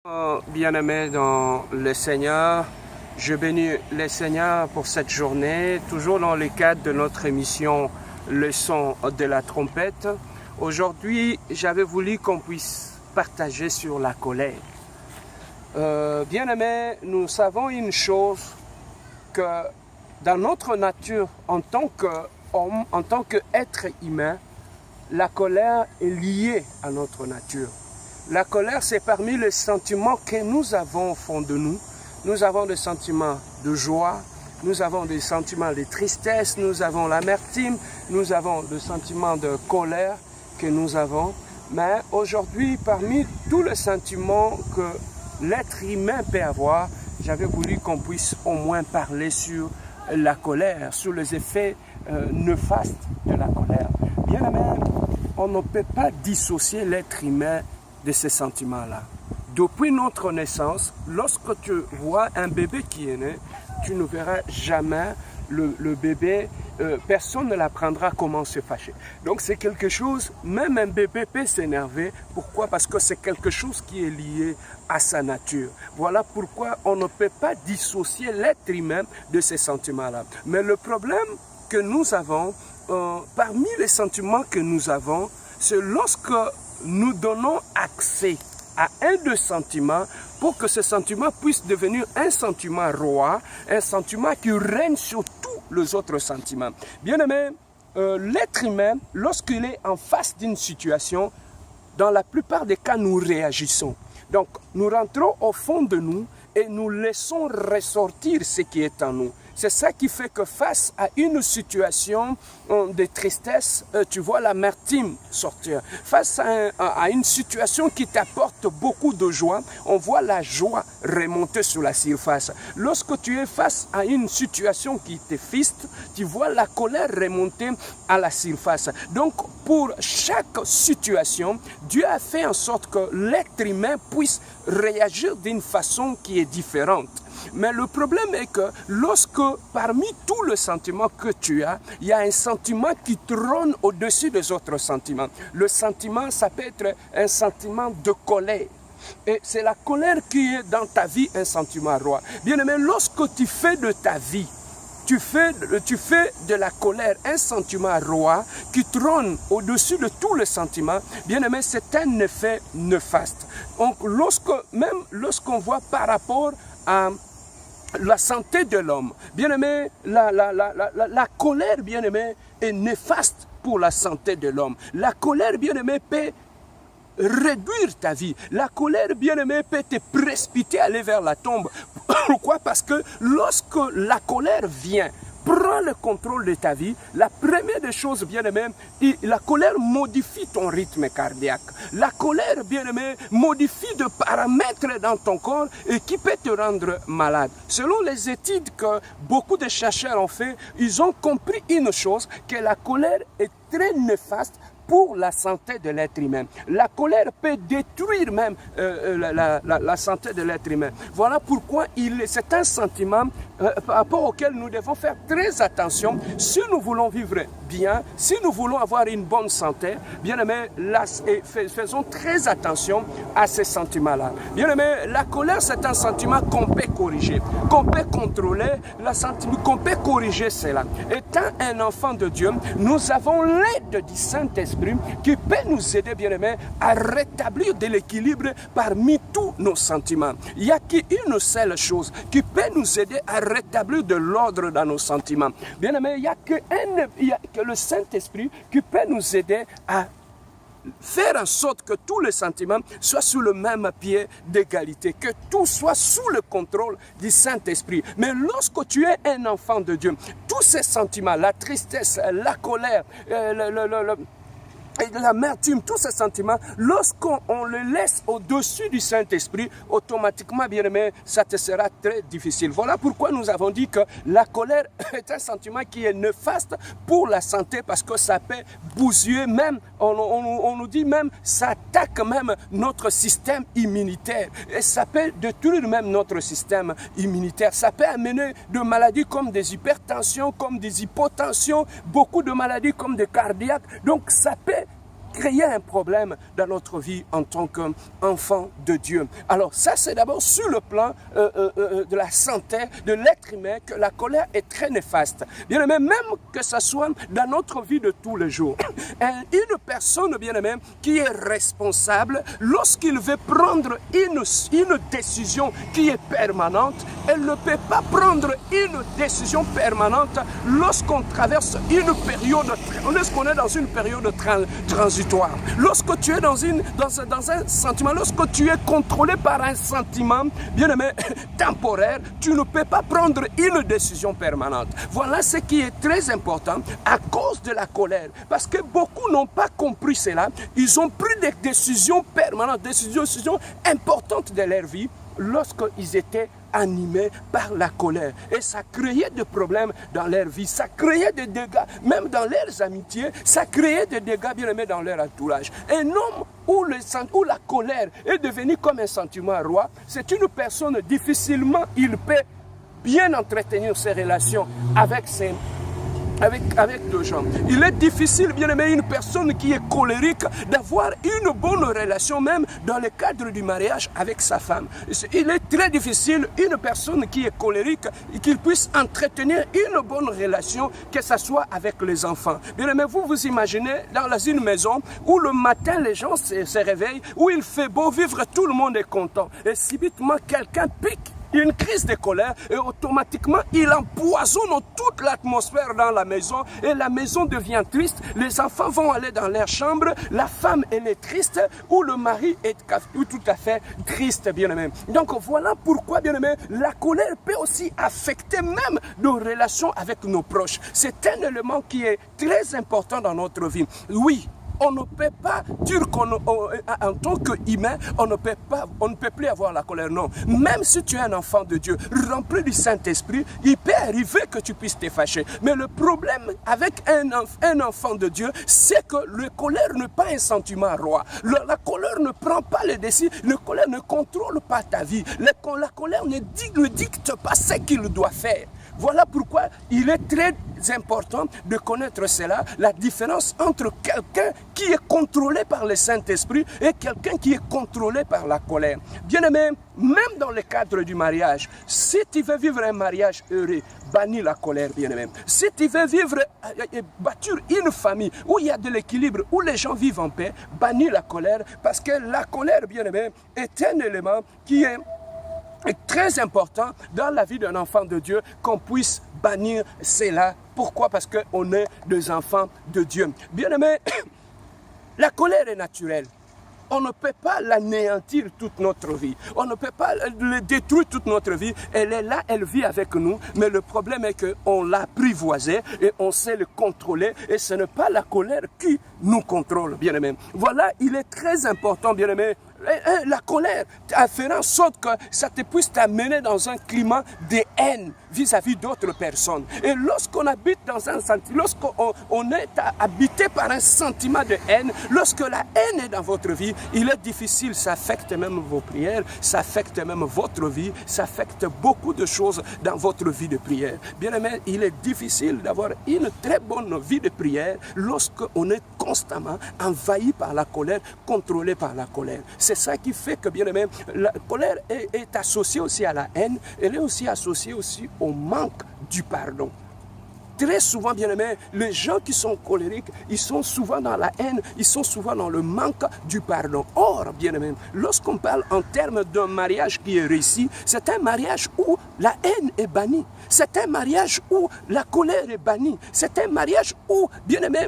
Bien-aimés dans le Seigneur, je bénis le Seigneur pour cette journée, toujours dans le cadre de notre émission Le son de la trompette. Aujourd'hui, j'avais voulu qu'on puisse partager sur la colère. Bien-aimés, nous savons une chose, que dans notre nature, en tant qu'homme, en tant qu'être humain, la colère est liée à notre nature. La colère, c'est parmi les sentiments que nous avons au fond de nous. Nous avons des sentiments de joie, nous avons des sentiments de tristesse, nous avons l'amertume, nous avons des sentiments de colère que nous avons. Mais aujourd'hui, parmi tous les sentiments que l'être humain peut avoir, j'avais voulu qu'on puisse au moins parler sur la colère, sur les effets néfastes de la colère. Bien aimé, on ne peut pas dissocier l'être humain de ces sentiments-là. Depuis notre naissance, lorsque tu vois un bébé qui est né, tu ne verras jamais le bébé, personne ne l'apprendra comment se fâcher. Donc c'est quelque chose, même un bébé peut s'énerver. Pourquoi? Parce que c'est quelque chose qui est lié à sa nature. Voilà pourquoi on ne peut pas dissocier l'être humain de ces sentiments-là. Mais le problème que nous avons, parmi les sentiments que nous avons, c'est lorsque nous donnons accès à un de sentiments pour que ce sentiment puisse devenir un sentiment roi, un sentiment qui règne sur tous les autres sentiments. Bien aimé, l'être humain, lorsqu'il est en face d'une situation, dans la plupart des cas, nous réagissons. Donc, nous rentrons au fond de nous et nous laissons ressortir ce qui est en nous. C'est ça qui fait que face à une situation de tristesse, tu vois l'amertume sortir. Face à une situation qui t'apporte beaucoup de joie, on voit la joie remonter sur la surface. Lorsque tu es face à une situation qui t'effiste, tu vois la colère remonter à la surface. Donc, pour chaque situation, Dieu a fait en sorte que l'être humain puisse réagir d'une façon qui est différente. Mais le problème est que lorsque parmi tous les sentiments que tu as, il y a un sentiment qui trône au-dessus des autres sentiments. Le sentiment, ça peut être un sentiment de colère. Et c'est la colère qui est dans ta vie un sentiment roi. Bien aimé, lorsque tu fais de ta vie, tu fais de la colère un sentiment roi qui trône au-dessus de tous les sentiments, bien aimé, c'est un effet néfaste. Donc, même lorsqu'on voit par rapport à la santé de l'homme, bien aimé, la colère, bien aimé, est néfaste pour la santé de l'homme. La colère, bien aimé, peut réduire ta vie. La colère, bien aimé, peut te précipiter, aller vers la tombe. Pourquoi? Parce que lorsque la colère vient, prends le contrôle de ta vie, la première des choses, bien aimé, la colère modifie ton rythme cardiaque. La colère, bien aimé, modifie des paramètres dans ton corps et qui peut te rendre malade. Selon les études que beaucoup de chercheurs ont fait, ils ont compris une chose, que la colère est très néfaste pour la santé de l'être humain. La colère peut détruire même la santé de l'être humain. Voilà pourquoi c'est un sentiment par rapport auquel nous devons faire très attention si nous voulons vivre bien, si nous voulons avoir une bonne santé. Bien aimé, faisons très attention à ces sentiments-là. Bien aimé, la colère, c'est un sentiment qu'on peut corriger, qu'on peut contrôler, qu'on peut corriger cela. Étant un enfant de Dieu, nous avons l'aide du Saint-Esprit qui peut nous aider, bien aimé, à rétablir de l'équilibre parmi tous nos sentiments. Il n'y a qu'une seule chose qui peut nous aider à rétablir de l'ordre dans nos sentiments. Bien aimé, il n'y a que le Saint-Esprit qui peut nous aider à faire en sorte que tous les sentiments soient sur le même pied d'égalité, que tout soit sous le contrôle du Saint-Esprit. Mais lorsque tu es un enfant de Dieu, tous ces sentiments, la tristesse, la colère, l'amertume, tous ces sentiments, lorsqu'on les laisse au-dessus du Saint-Esprit, automatiquement, bien aimé, ça te sera très difficile. Voilà pourquoi nous avons dit que la colère est un sentiment qui est néfaste pour la santé, parce que ça peut bousiller même, on nous dit même, ça attaque même notre système immunitaire. Et ça peut détruire même notre système immunitaire. Ça peut amener des maladies comme des hypertensions, comme des hypotensions, beaucoup de maladies comme des cardiaques. Donc ça peut créer un problème dans notre vie en tant qu'enfant de Dieu. Alors ça, c'est d'abord sur le plan de la santé de l'être humain que la colère est très néfaste. Bien aimé, même que ce soit dans notre vie de tous les jours. Une personne, bien aimé, qui est responsable, lorsqu'il veut prendre une décision qui est permanente, elle ne peut pas prendre une décision permanente lorsqu'on traverse une période, lorsqu'on est dans une période transitoire. Lorsque tu es dans un sentiment, lorsque tu es contrôlé par un sentiment, bien aimé, temporaire, tu ne peux pas prendre une décision permanente. Voilà ce qui est très important à cause de la colère. Parce que beaucoup n'ont pas compris cela. Ils ont pris des décisions permanentes, des décisions importantes de leur vie lorsqu'ils étaient animés par la colère. Et ça créait des problèmes dans leur vie, ça créait des dégâts, même dans leurs amitiés, ça créait des dégâts bien aimés dans leur entourage. Un homme où la colère est devenue comme un sentiment roi, c'est une personne difficilement, il peut bien entretenir ses relations avec deux gens. Il est difficile, bien aimé, une personne qui est colérique d'avoir une bonne relation, même dans le cadre du mariage avec sa femme. Il est très difficile, une personne qui est colérique, qu'il puisse entretenir une bonne relation, que ce soit avec les enfants. Bien aimé, vous imaginez dans une maison où le matin les gens se réveillent, où il fait beau vivre, tout le monde est content. Et subitement, quelqu'un pique une crise de colère et automatiquement il empoisonne toute l'atmosphère dans la maison et la maison devient triste, les enfants vont aller dans leur chambre, la femme elle est triste ou le mari est tout à fait triste, bien aimé. Donc voilà pourquoi, bien aimé, la colère peut aussi affecter même nos relations avec nos proches. C'est un élément qui est très important dans notre vie. Oui, on ne peut pas dire en tant qu'humain, on ne peut plus avoir la colère. Non. Même si tu es un enfant de Dieu, rempli du Saint-Esprit, il peut arriver que tu puisses te fâcher. Mais le problème avec un enfant de Dieu, c'est que la colère n'est pas un sentiment roi. La colère ne prend pas le dessus, la colère ne contrôle pas ta vie. La colère ne dicte pas ce qu'il doit faire. Voilà pourquoi il est très important de connaître cela, la différence entre quelqu'un qui est contrôlé par le Saint-Esprit et quelqu'un qui est contrôlé par la colère. Bien aimé, même dans le cadre du mariage, si tu veux vivre un mariage heureux, bannis la colère, bien aimé. Si tu veux bâtir une famille où il y a de l'équilibre, où les gens vivent en paix, bannis la colère, parce que la colère, bien aimé, est un élément qui est très important dans la vie d'un enfant de Dieu, qu'on puisse bannir cela. Pourquoi? Parce qu'on est des enfants de Dieu. Bien aimé, la colère est naturelle. On ne peut pas l'anéantir toute notre vie. On ne peut pas le détruire toute notre vie. Elle est là, elle vit avec nous. Mais le problème est qu'on l'a apprivoisée et on sait le contrôler. Et ce n'est pas la colère qui nous contrôle, bien aimé. Voilà, il est très important, bien aimé. La colère fera en sorte que ça te puisse t'amener dans un climat de haine vis-à-vis d'autres personnes. Et lorsqu'on habite dans un sentiment, lorsqu'on est habité par un sentiment de haine, lorsque la haine est dans votre vie, il est difficile, ça affecte même vos prières, ça affecte même votre vie, ça affecte beaucoup de choses dans votre vie de prière. Bien aimé, il est difficile d'avoir une très bonne vie de prière lorsqu'on est constamment envahi par la colère, contrôlé par la colère. C'est ça qui fait que, bien aimé, la colère est associée aussi à la haine, elle est aussi associée aussi au manque du pardon. Très souvent, bien aimé, les gens qui sont colériques, ils sont souvent dans la haine, ils sont souvent dans le manque du pardon. Or, bien aimé, lorsqu'on parle en termes d'un mariage qui est réussi, c'est un mariage où la haine est bannie. C'est un mariage où la colère est bannie. C'est un mariage où, bien aimé,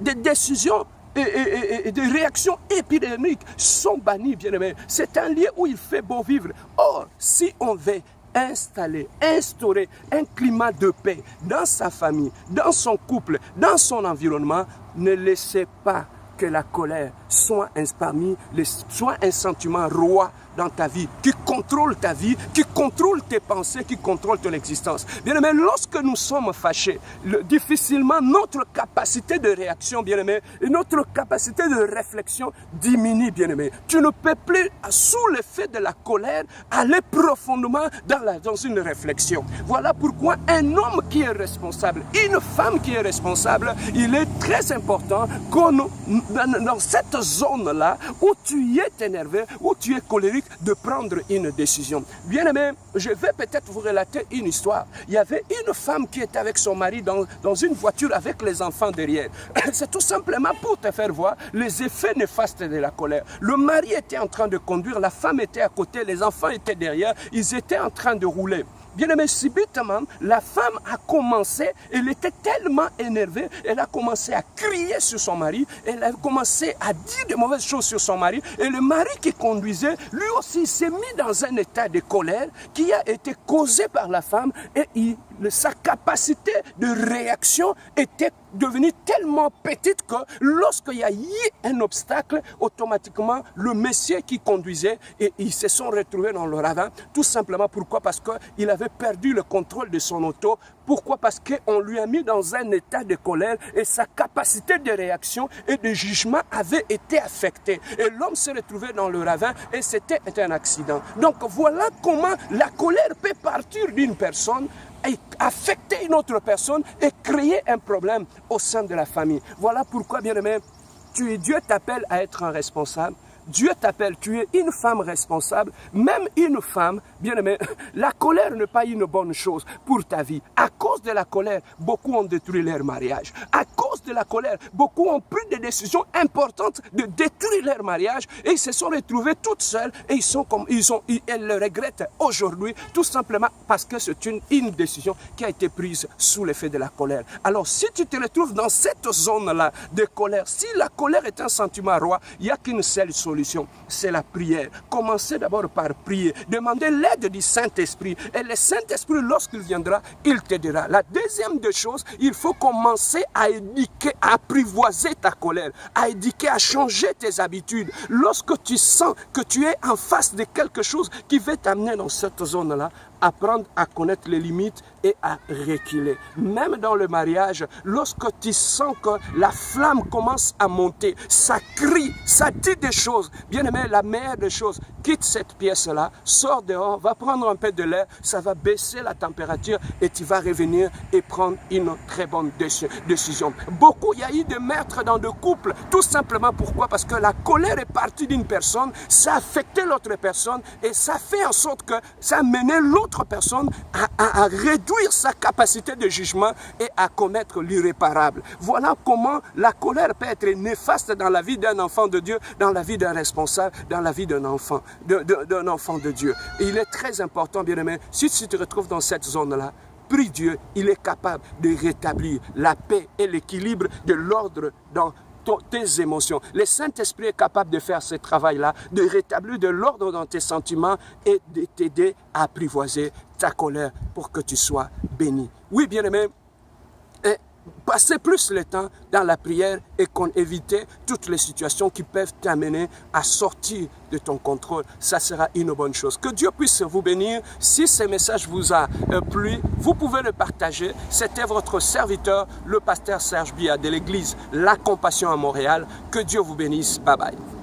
des décisions et des réactions épidémiques sont bannies, bien aimé. C'est un lieu où il fait beau vivre. Or, si on veut instaurer un climat de paix dans sa famille, dans son couple, dans son environnement, ne laissez pas que la colère soit un sentiment roi dans ta vie, qui contrôle ta vie, qui contrôle tes pensées, qui contrôle ton existence. Bien-aimé, lorsque nous sommes fâchés, difficilement notre capacité de réaction, bien-aimé, et notre capacité de réflexion diminue, bien-aimé. Tu ne peux plus, sous l'effet de la colère, aller profondément dans une réflexion. Voilà pourquoi un homme qui est responsable, une femme qui est responsable, il est très important qu'on, dans cette zone-là, où tu es énervé, où tu es colérique, de prendre une décision. Bien-aimé, je vais peut-être vous relater une histoire. Il y avait une femme qui était avec son mari dans une voiture avec les enfants derrière. C'est tout simplement pour te faire voir les effets néfastes de la colère. Le mari était en train de conduire, la femme était à côté, les enfants étaient derrière, ils étaient en train de rouler. Bien-aimé, subitement, la femme a commencé, elle était tellement énervée, elle a commencé à crier sur son mari, elle a commencé à dire de mauvaises choses sur son mari, et le mari qui conduisait, lui aussi s'est mis dans un état de colère qui a été causé par la femme, et sa capacité de réaction était devenue tellement petite que lorsqu'il y a eu un obstacle, automatiquement, le monsieur qui conduisait, et ils se sont retrouvés dans le ravin, tout simplement pourquoi? Parce qu'il avait perdu le contrôle de son auto. Pourquoi? Parce qu'on lui a mis dans un état de colère et sa capacité de réaction et de jugement avait été affectée. Et l'homme s'est retrouvé dans le ravin et c'était un accident. Donc voilà comment la colère peut partir d'une personne et affecter une autre personne et créer un problème au sein de la famille. Voilà pourquoi, bien-aimé, Dieu t'appelle à être un responsable. Dieu t'appelle, tu es une femme responsable, même une femme, bien-aimée, la colère n'est pas une bonne chose pour ta vie. À cause de la colère, beaucoup ont détruit leur mariage. À cause de la colère, beaucoup ont pris des décisions importantes de détruire leur mariage et ils se sont retrouvés toutes seules et elles le regrettent aujourd'hui tout simplement parce que c'est une décision qui a été prise sous l'effet de la colère. Alors si tu te retrouves dans cette zone-là de colère, si la colère est un sentiment roi, il n'y a qu'une seule solution. C'est la prière. Commencez d'abord par prier. Demandez l'aide du Saint-Esprit. Et le Saint-Esprit, lorsqu'il viendra, il t'aidera. La deuxième des choses, il faut commencer à éduquer, à apprivoiser ta colère, à éduquer, à changer tes habitudes. Lorsque tu sens que tu es en face de quelque chose qui va t'amener dans cette zone-là, apprendre à connaître les limites et à reculer. Même dans le mariage, lorsque tu sens que la flamme commence à monter, ça crie, ça dit des choses. Bien aimé, la meilleure des choses, quitte cette pièce-là, sors dehors, va prendre un peu de l'air, ça va baisser la température et tu vas revenir et prendre une très bonne décision. Beaucoup, il y a eu des meurtres dans des couples, tout simplement pourquoi? Parce que la colère est partie d'une personne, ça a affecté l'autre personne et ça fait en sorte que ça a mené l'autre personne à réduire sa capacité de jugement et à commettre l'irréparable. Voilà comment la colère peut être néfaste dans la vie d'un enfant de Dieu, dans la vie d'un responsable, dans la vie d'un enfant, d'un enfant de Dieu. Et il est très important, bien-aimé, si tu te retrouves dans cette zone-là, prie Dieu, il est capable de rétablir la paix et l'équilibre de l'ordre dans tes émotions. Le Saint-Esprit est capable de faire ce travail-là, de rétablir de l'ordre dans tes sentiments et de t'aider à apprivoiser ta colère pour que tu sois béni. Oui, bien-aimé, passez plus le temps dans la prière et qu'on évite toutes les situations qui peuvent t'amener à sortir de ton contrôle. Ça sera une bonne chose. Que Dieu puisse vous bénir. Si ce message vous a plu, vous pouvez le partager. C'était votre serviteur, le pasteur Serge Bia de l'église La Compassion à Montréal. Que Dieu vous bénisse. Bye bye.